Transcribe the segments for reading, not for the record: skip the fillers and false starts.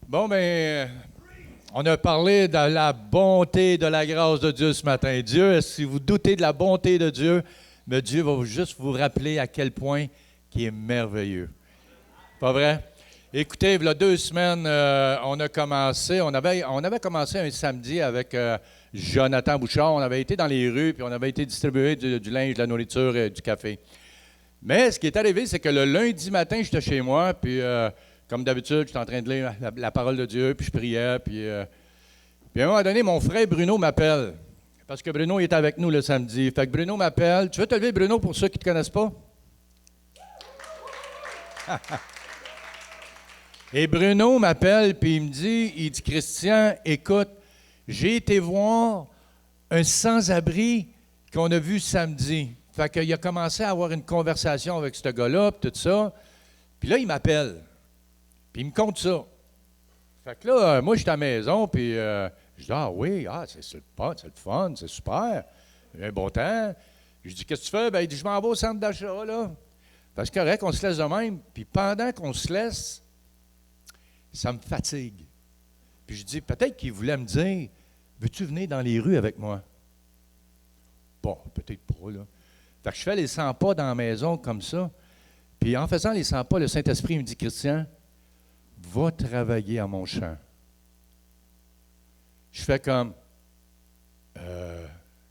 Bon, ben, on a parlé de la bonté, de la grâce de Dieu ce matin. Dieu, si vous doutez de la bonté de Dieu, mais Dieu va juste vous rappeler à quel point il est merveilleux. Pas vrai? Écoutez, il y a 2 semaines, on avait commencé un samedi avec Jonathan Bouchard. On avait été dans les rues, puis on avait été distribuer du linge, de la nourriture et du café. Mais ce qui est arrivé, c'est que le lundi matin, j'étais chez moi, puis comme d'habitude, j'étais en train de lire la parole de Dieu, puis je priais, puis à un moment donné, mon frère Bruno m'appelle, parce que Bruno est avec nous le samedi. Fait que Bruno m'appelle. Tu veux te lever, Bruno, pour ceux qui ne te connaissent pas? Et Bruno m'appelle, puis il dit, Christian, écoute, j'ai été voir un sans-abri qu'on a vu samedi. Fait qu'il a commencé à avoir une conversation avec ce gars-là, puis tout ça. Puis là, il m'appelle. Puis il me compte ça. Fait que là, moi, j'étais à la maison, puis je dis, ah oui, c'est le fun, c'est super. Il y a un bon temps. Je dis, qu'est-ce que tu fais? Ben, il dit, je m'en vais au centre d'achat, là. Fait que c'est correct, on se laisse de même. Puis pendant qu'on se laisse, ça me fatigue. Puis je dis, peut-être qu'il voulait me dire, veux-tu venir dans les rues avec moi? Bon, peut-être pas, là. Fait que je fais les 100 pas dans la maison comme ça. Puis en faisant les 100 pas, le Saint-Esprit me dit, Christian, va travailler à mon champ. Je fais comme,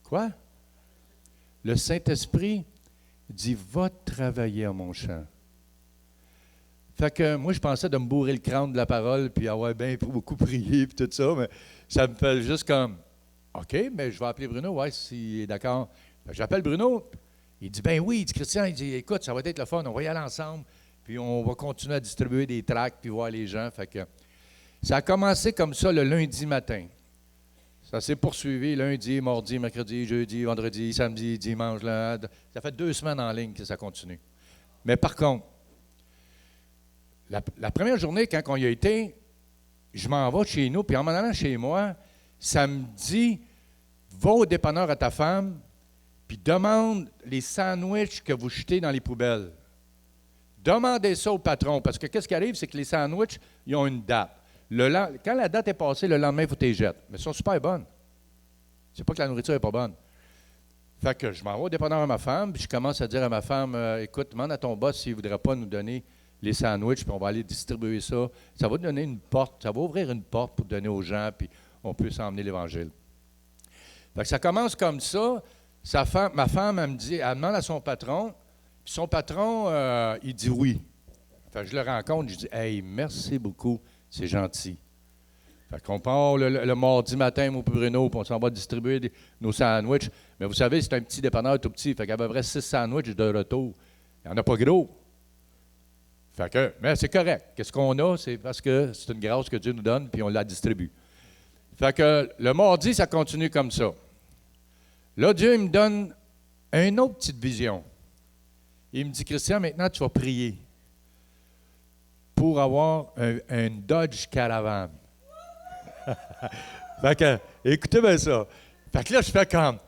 quoi? Le Saint-Esprit dit, va travailler à mon champ. Fait que moi, je pensais de me bourrer le crâne de la parole, puis avoir bien beaucoup prié, puis tout ça, mais ça me fait juste comme, OK, mais je vais appeler Bruno, ouais, s'il est d'accord. J'appelle Bruno, il dit, ben oui, il dit, Christian, il dit, écoute, ça va être le fun, on va y aller ensemble, puis on va continuer à distribuer des tracts, puis voir les gens. Fait que ça a commencé comme ça le lundi matin. Ça s'est poursuivi lundi, mardi, mercredi, jeudi, vendredi, samedi, dimanche. Là, ça fait 2 semaines en ligne que ça continue. Mais par contre, la première journée, quand on y a été, je m'en vais chez nous, puis en m'en allant chez moi, ça me dit, va au dépanneur à ta femme, puis demande les sandwichs que vous jetez dans les poubelles. Demandez ça au patron, parce que qu'est-ce qui arrive, c'est que les sandwichs, ils ont une date. Quand la date est passée, le lendemain, il faut que tu les jettes. Mais elles sont super bonnes. C'est pas que la nourriture n'est pas bonne. Fait que je m'en vais au dépanneur à ma femme, puis je commence à dire à ma femme, écoute, demande à ton boss s'il ne voudrait pas nous donner les sandwichs, puis on va aller distribuer ça. Ça va donner une porte, ça va ouvrir une porte pour donner aux gens, puis on peut s'emmener l'Évangile. Fait que ça commence comme ça. Ma femme, elle demande à son patron, puis son patron, il dit oui. Fait que je le rencontre, je dis, hey, merci beaucoup, c'est gentil. Fait qu'on part le mardi matin, moi et Bruno, puis on s'en va distribuer nos sandwichs. Mais vous savez, c'est un petit dépanneur tout petit, fait qu'à peu près 6 sandwichs de retour. Il n'y en a pas gros. Fait que, mais c'est correct. Qu'est-ce qu'on a? C'est parce que c'est une grâce que Dieu nous donne, puis on la distribue. Fait que le mardi, ça continue comme ça. Là, Dieu il me donne une autre petite vision. Il me dit, Christian, maintenant, tu vas prier pour avoir un Dodge Caravan. Fait que, écoutez bien ça. Fait que là, je fais comme,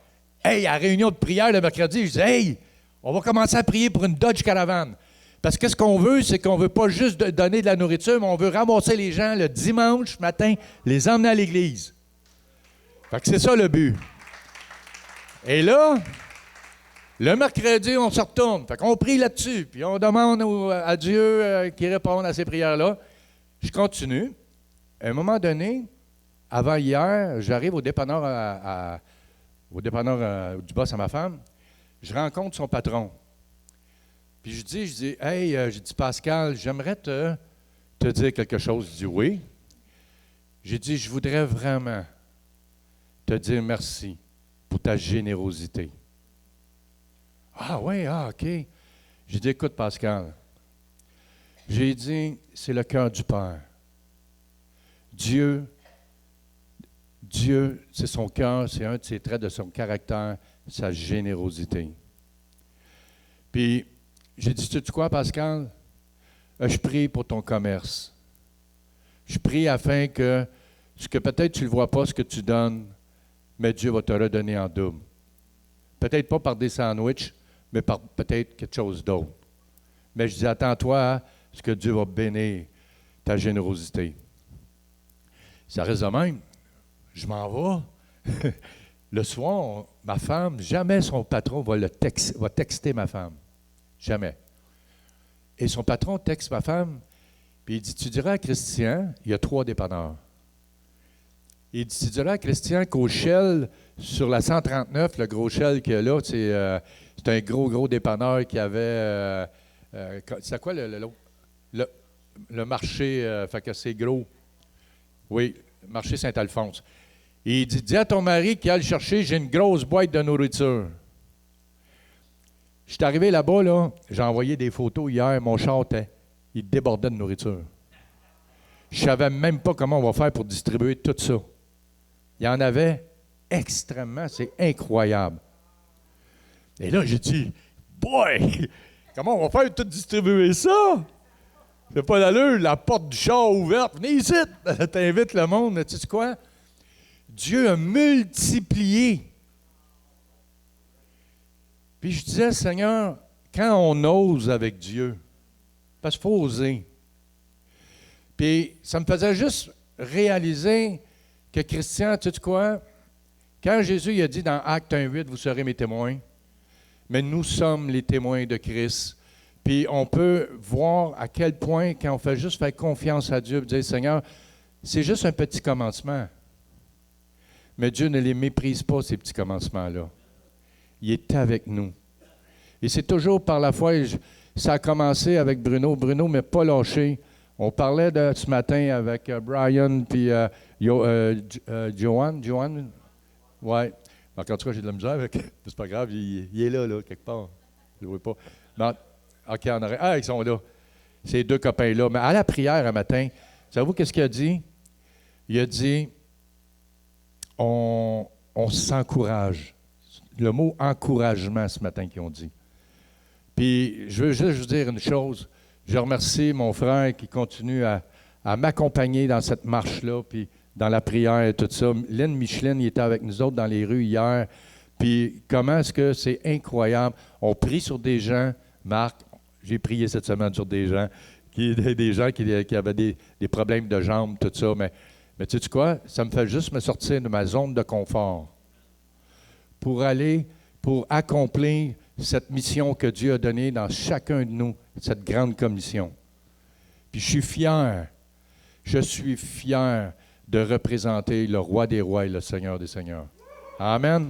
hey, à la réunion de prière le mercredi, je dis, hey, on va commencer à prier pour une Dodge Caravan. Parce que ce qu'on veut, c'est qu'on ne veut pas juste donner de la nourriture, mais on veut ramasser les gens le dimanche matin, les emmener à l'église. Fait que c'est ça le but. Et là, le mercredi, on se retourne. Fait qu'on prie là-dessus, puis on demande à Dieu qu'il réponde à ces prières-là. Je continue. À un moment donné, avant hier, j'arrive au dépanneur, du boss à ma femme. Je rencontre son patron. Puis je dis, hey, j'ai dit, Pascal, j'aimerais te dire quelque chose. Il dit, oui. J'ai dit, je voudrais vraiment te dire merci pour ta générosité. Ah oui, OK. J'ai dit, écoute, Pascal, j'ai dit, c'est le cœur du Père. Dieu, c'est son cœur, c'est un de ses traits de son caractère, sa générosité. Puis, j'ai dit, sais-tu quoi, Pascal? Je prie pour ton commerce. Je prie afin que, ce que peut-être tu ne le vois pas, ce que tu donnes, mais Dieu va te redonner en double. Peut-être pas par des sandwichs, mais par peut-être quelque chose d'autre. Mais je dis, attends-toi à ce que Dieu va bénir ta générosité. Ça reste de même. Je m'en vais. Le soir, ma femme, jamais son patron va texter ma femme. Jamais. Et son patron texte ma femme, puis il dit, tu diras à Christian, il y a 3 dépanneurs. Il dit, tu diras à Christian qu'au Shell, sur la 139, le gros Shell qu'il y a là, c'est un gros dépanneur qui avait... c'est quoi le marché, fait que c'est gros. Oui, le marché Saint-Alphonse. Et il dit, dis à ton mari qu'il aille chercher, j'ai une grosse boîte de nourriture. Je suis arrivé là-bas, là, j'ai envoyé des photos hier, mon char, il débordait de nourriture. Je ne savais même pas comment on va faire pour distribuer tout ça. Il y en avait extrêmement, c'est incroyable. Et là, j'ai dit, boy, comment on va faire tout distribuer ça? C'est pas d'allure, la porte du char ouverte, venez ici, t'invites le monde, mais tu sais quoi? Dieu a multiplié. Puis je disais, Seigneur, quand on ose avec Dieu, parce qu'il faut oser. Puis ça me faisait juste réaliser que Christian, tu sais quoi? Quand Jésus il a dit dans Acte 1:8, vous serez mes témoins, mais nous sommes les témoins de Christ. Puis on peut voir à quel point, quand on fait juste faire confiance à Dieu, et dire, Seigneur, c'est juste un petit commencement. Mais Dieu ne les méprise pas, ces petits commencements-là. Il est avec nous. Et c'est toujours par la foi. Ça a commencé avec Bruno. Bruno ne m'a pas lâché. On parlait ce matin avec Brian puis Joanne. Oui. En tout cas, j'ai de la misère avec. C'est pas grave, il est là, quelque part. Je ne le vois pas. Non. OK, en arrière. Ah, ils sont là. Ces 2 copains-là. Mais à la prière un matin, savez-vous qu'est-ce qu'il a dit? Il a dit, on s'encourage. Le mot encouragement ce matin qu'ils ont dit. Puis, je veux juste vous dire une chose. Je remercie mon frère qui continue à m'accompagner dans cette marche-là, puis dans la prière et tout ça. Lynn Michelin, il était avec nous autres dans les rues hier. Puis, comment est-ce que c'est incroyable. On prie sur des gens. Marc, j'ai prié cette semaine sur des gens qui avaient des problèmes de jambes, tout ça. Mais tu sais quoi? Ça me fait juste me sortir de ma zone de confort pour accomplir cette mission que Dieu a donnée dans chacun de nous, cette grande commission. Puis je suis fier de représenter le Roi des rois et le Seigneur des seigneurs. Amen.